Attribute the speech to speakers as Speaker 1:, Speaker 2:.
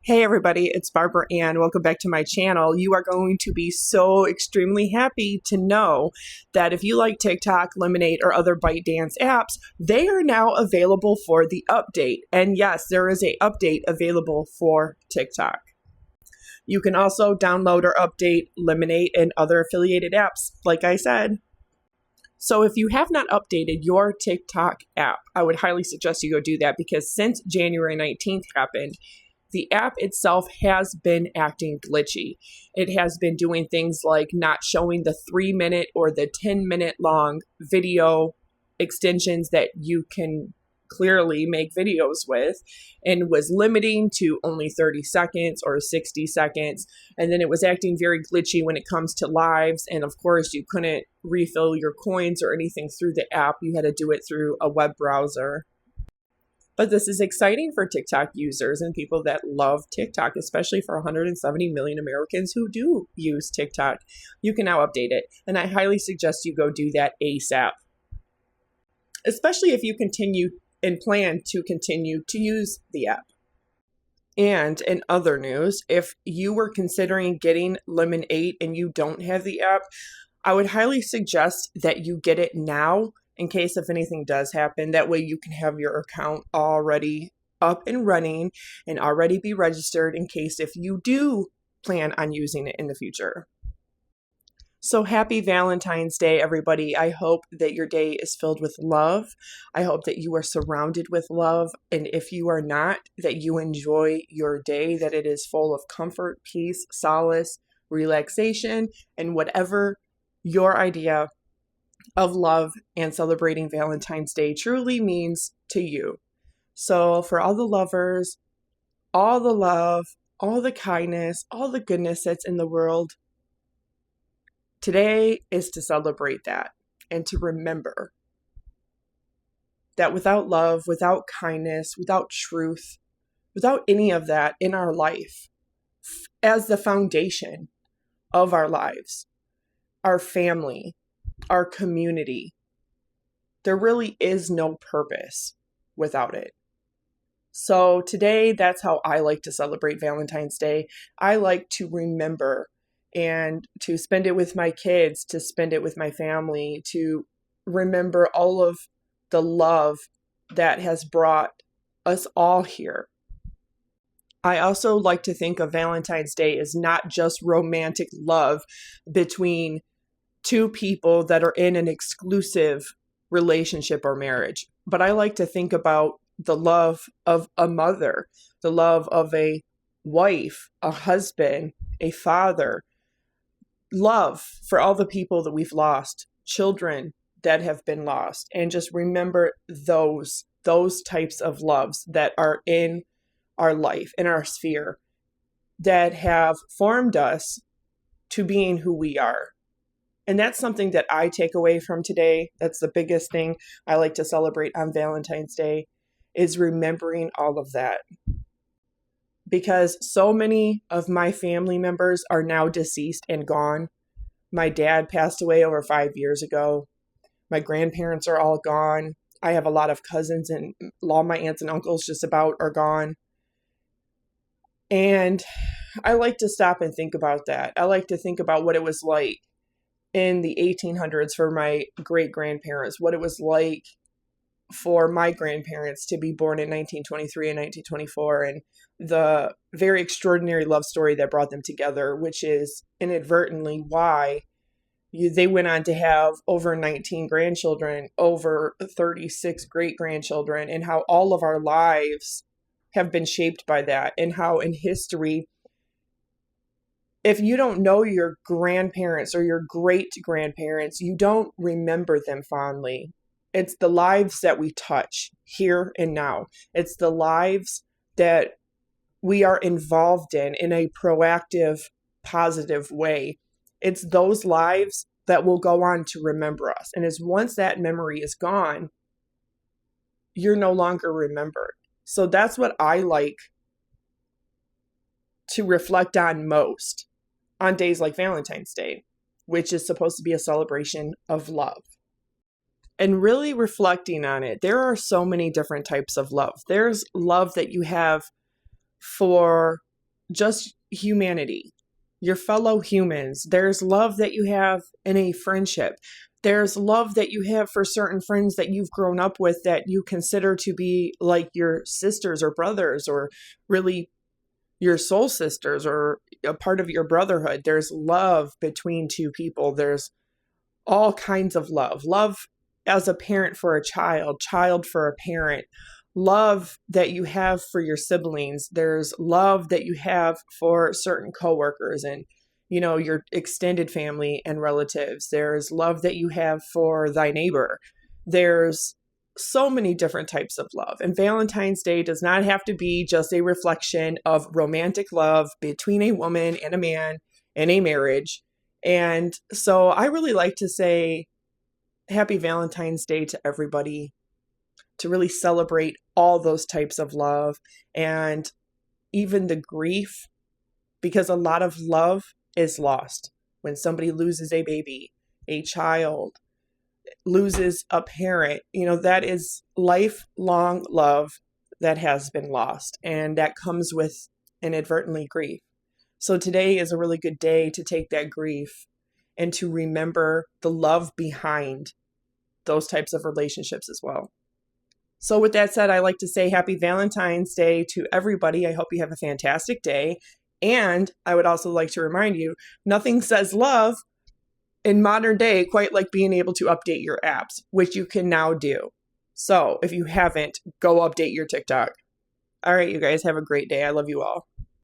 Speaker 1: Hey everybody, it's Barbara Ann. Welcome back to my channel. You are going to be so extremely happy to know that if you like TikTok, Lemonade, or other ByteDance apps, they are now available for the update. And yes, there is an update available for TikTok. You can also download or update Lemonade and other affiliated apps, like I said. So if you have not updated your TikTok app, I would highly suggest you go do that, because since January 19th happened, the app itself has been acting glitchy. It has been doing things like not showing the 3-minute or the 10-minute long video extensions that you can clearly make videos with, and was limiting to only 30 seconds or 60 seconds. And then it was acting very glitchy when it comes to lives. And of course, you couldn't refill your coins or anything through the app. You had to do it through a web browser. But this is exciting for TikTok users and people that love TikTok, especially for 170 million Americans who do use TikTok. You can now update it, and I highly suggest you go do that ASAP, especially if you continue and plan to continue to use the app. And in other news, if you were considering getting Lemon 8 and you don't have the app, I would highly suggest that you get it now, in case if anything does happen. That way you can have your account already up and running and already be registered in case if you do plan on using it in the future. So happy Valentine's Day, everybody. I hope that your day is filled with love. I hope that you are surrounded with love. And if you are not, that you enjoy your day, that it is full of comfort, peace, solace, relaxation, and whatever your idea of love and celebrating Valentine's Day truly means to you. So for all the lovers, all the love, all the kindness, all the goodness that's in the world, today is to celebrate that and to remember that without love, without kindness, without truth, without any of that in our life, as the foundation of our lives, our family, our community, there really is no purpose without it. So today, that's how I like to celebrate Valentine's Day. I like to remember and to spend it with my kids, to spend it with my family, to remember all of the love that has brought us all here. I also like to think of Valentine's Day as not just romantic love between two people that are in an exclusive relationship or marriage, but I like to think about the love of a mother, the love of a wife, a husband, a father, love for all the people that we've lost, children that have been lost, and just remember those types of loves that are in our life, in our sphere, that have formed us to being who we are. And that's something that I take away from today. That's the biggest thing I like to celebrate on Valentine's Day, is remembering all of that. Because so many of my family members are now deceased and gone. My dad passed away over 5 years ago. My grandparents are all gone. I have a lot of cousins, and all my aunts and uncles just about are gone. And I like to stop and think about that. I like to think about what it was like in the 1800s for my great-grandparents, what it was like for my grandparents to be born in 1923 and 1924, and the very extraordinary love story that brought them together, which is inadvertently why they went on to have over 19 grandchildren, over 36 great-grandchildren, and how all of our lives have been shaped by that, and how in history, if you don't know your grandparents or your great-grandparents, you don't remember them fondly. It's the lives that we touch here and now. It's the lives that we are involved in a proactive, positive way. It's those lives that will go on to remember us. And as once that memory is gone, you're no longer remembered. So that's what I like to reflect on most on days like Valentine's Day, which is supposed to be a celebration of love. And really reflecting on it, there are so many different types of love. There's love that you have for just humanity, your fellow humans. There's love that you have in a friendship. There's love that you have for certain friends that you've grown up with that you consider to be like your sisters or brothers, or really your soul sisters, or a part of your brotherhood. There's love between two people. There's all kinds of love. Love as a parent for a child, child for a parent, love that you have for your siblings. There's love that you have for certain coworkers and, you know, your extended family and relatives. There's love that you have for thy neighbor. There's so many different types of love. And Valentine's Day does not have to be just a reflection of romantic love between a woman and a man in a marriage. And so I really like to say happy Valentine's Day to everybody, to really celebrate all those types of love and even the grief, because a lot of love is lost when somebody loses a baby, a child, loses a parent. You know, that is lifelong love that has been lost, and that comes with inadvertently grief. So today is a really good day to take that grief and to remember the love behind those types of relationships as well. So with that said, I like to say happy Valentine's Day to everybody. I hope you have a fantastic day. And I would also like to remind you, nothing says love in modern day quite like being able to update your apps, which you can now do. So if you haven't, go update your TikTok. All right, you guys have a great day. I love you all.